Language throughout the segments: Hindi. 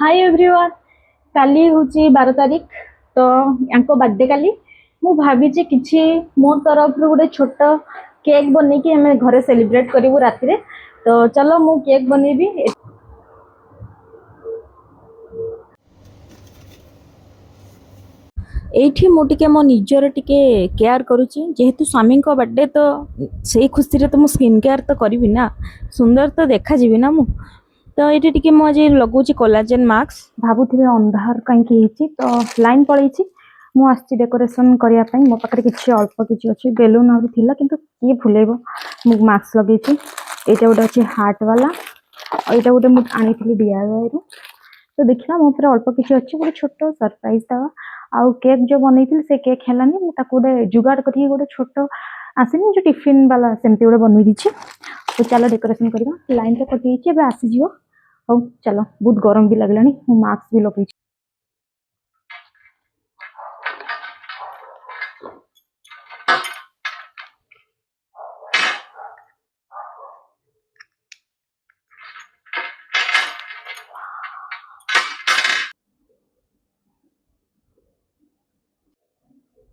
Hi everyone. काली हूँ 12 तारीख तो यांको बर्थडे काली मु भाभी किसी मो तरफ गोटे छोट केक बन कि हमें घरे सेलिब्रेट करूँ राति। तो चलो मु केक बनैबी। एठी मु टिके मो निजर टिके केयर करुची जेहेतु स्वामी को बर्थडे तो से खुशी रे तो मु स्किन केयर तो करी ना, सुंदर तो देखा जीवी ना मु। तो ये टिके मु आज लगुची कोलाजेन मास्क भावुथे अंधार कहीं तो लाइन पड़े मु आसी डेकोरेशन करने मो पाखे किसी अल्प किसी अच्छी बेलून आउरी थिला किंतु किए भूलेब मु मास्क लगे यहाँ गोटे अच्छे हार्ट वाला और यहाँ गोटे मुझे आनी DIY रु। तो देखा मो पूरा अल्प किसी अच्छी गोटे छोट सरप्राइज दवा आउ केक जो बनई से केक हेलानी मुझे गोटे जुगाड़ कर गोटे छोट आसनी जो टिफिन वाला सेमती गोटे बनई दीची। तो चलो डेकोरेशन करवा लाइन तो कटि आसीज। हौ चलो बहुत गरम भी लगलानी मु मास्क भी लगे।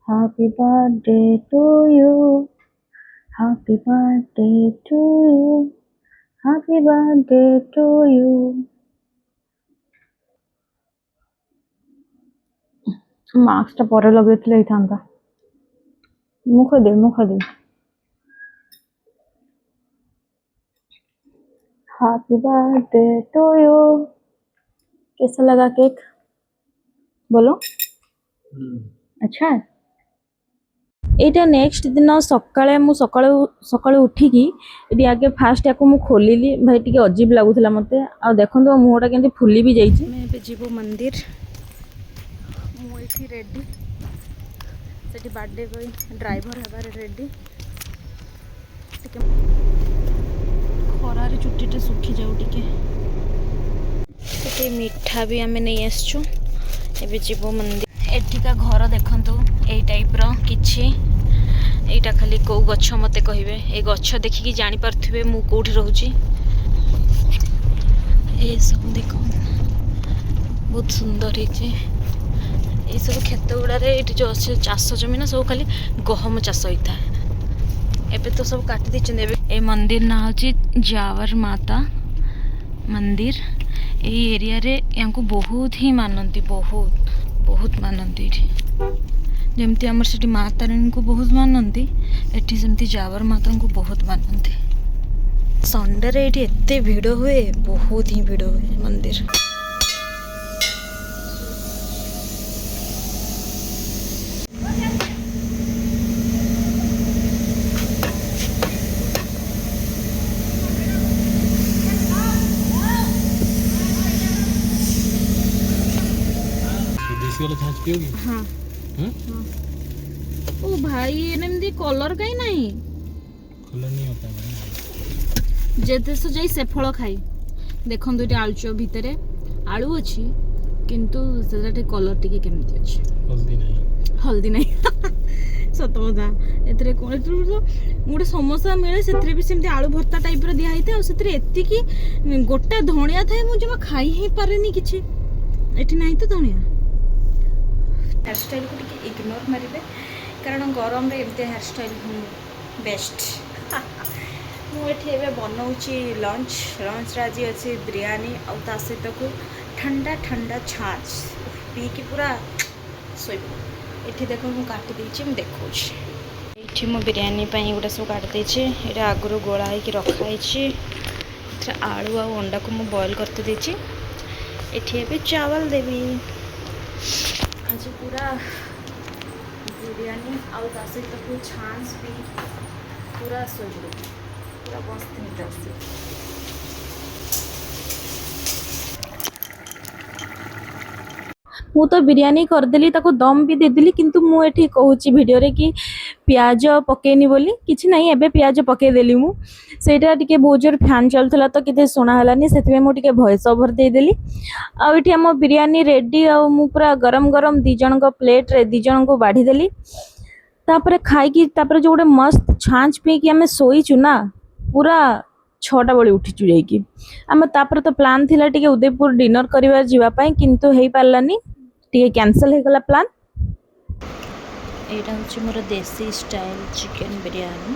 Happy birthday to you. Happy birthday to you. Happy birthday to you. Mask टा पर लगे था मुख दे हैप्पी बर्थडे टू यू। कैसा लगा केक बोलो? अच्छा है। एटा नेक्स्ट दिन सकाळे मु सकाळे उठिकी एटी आगे फास्ट याको मु खोलिली भाई टिके अजीब लागुथला मते। आ देखंतो मुहटा केंति फुली भी जाईची। मैं बे जीवो मंदिर मु एठी रेडी सेठी बर्थडे बॉय ड्राइवर हेबार रेडी टिके खरारे चुट्टीटे सुखी जाऊ टिके। सेठी मिठा भी आमे नै आसछु एबे जीवो मंदिर। एठिका घर देखंतु ए टाइप रो किछि एटा खाली को गछ मते कहिबे ए गछ देखि कि जानि परथिबे मु कोठी रहउची। ए सब देखो बहुत सुंदर है। ये सब खेत गुड़ारे ये जो अच्छे चाष जमी ना सब खाली गहम चाष होता है। एबे तो सब काटी देछन। ए मंदिर ना होची जावर माता मंदिर। ए एरिया रे यांको बहुत ही मानंती बहुत मानंती। जमती आमर से माता रानी को बहुत मानंती एठी सेमती जावर माता को बहुत मानंती। संडे रे एठी एते भीड़ हुए बहुत ही भीड़ हुए मंदिर। वाला छाछ पियोगी? हाँ। हाँ? ओ भाई एनमदी कलर कहीं नहीं कलर नहीं होता है जेते सो जाई से फल खाई देखन दुटे आलुचो भितरे आलू अछि किंतु सेटाटे कलर टिके केमति अछि हल्दी नहीं सत बता एतरे गोटे समोसा मिले से भी सेमती आलू भर्ता टाइप रो दिया हिते सेतरे एति की गोटा धनिया थाए मु जमा खाई ही पारेनी किछि एठी नाही तो धनिया। हेयर स्टाइल को टिके इग्नोर मारे कारण गरम रे एमते हेयर स्टाइल बेस्ट। मुझे बनाऊँगी लंच आज अच्छे बिरयानी और ता सहित को ठंडा ठंडा छाछ पी कि पूरा शोब। ये देख मुझे काटी मुझे देखा ये मो बिरयानी गोटे सब काटी ये आगुरी गोला हो रखाई आलू आ अंडा को मुझे बॉयल करते ये चावल देवी आज पूरा बिरयानी आउ ता सहित को छाछ भी पूरा शोब पूरा मस्त निद आस। मु तो बिरयानी करदेली ताको दम भी देदेली किंतु मु एठी कहूची वीडियो रे कि प्याज पकेनी बोली किछि नहीं एबे प्याज पके देली मु सेटा टिके बहुत जोर फैन चलथला तो किते सुना हलानी सेतबे मु टिके वॉइस ओवर दे देली। आ एठी हम बिरयानी रेडी आ मु पूरा गरम गरम दी जन को प्लेट रे दी जन को बाढ़ी देली तापरे खाई कि तापरे जो गोटे मस्त छाछ पी कि हमें सोईचु ना पूरा 6ଟା ବେଳୁ ଉଠିଛୁ ଯାଇକି ଆମେ ତାପରେ ତ ପ୍ଲାନ୍ ଥିଲା ଟିକେ ଉଦୟପୁର ଡିନର କରିବା ଯିବା ପାଇଁ କିନ୍ତୁ ହେଇପାରିଲାନି ଟିକେ କ୍ୟାନସଲ ହେଇଗଲା ପ୍ଲାନ୍। ଏଇଟା ହେଉଛି ମୋର ଦେଶୀ ଷ୍ଟାଇଲ ଚିକେନ ବିରିୟାନୀ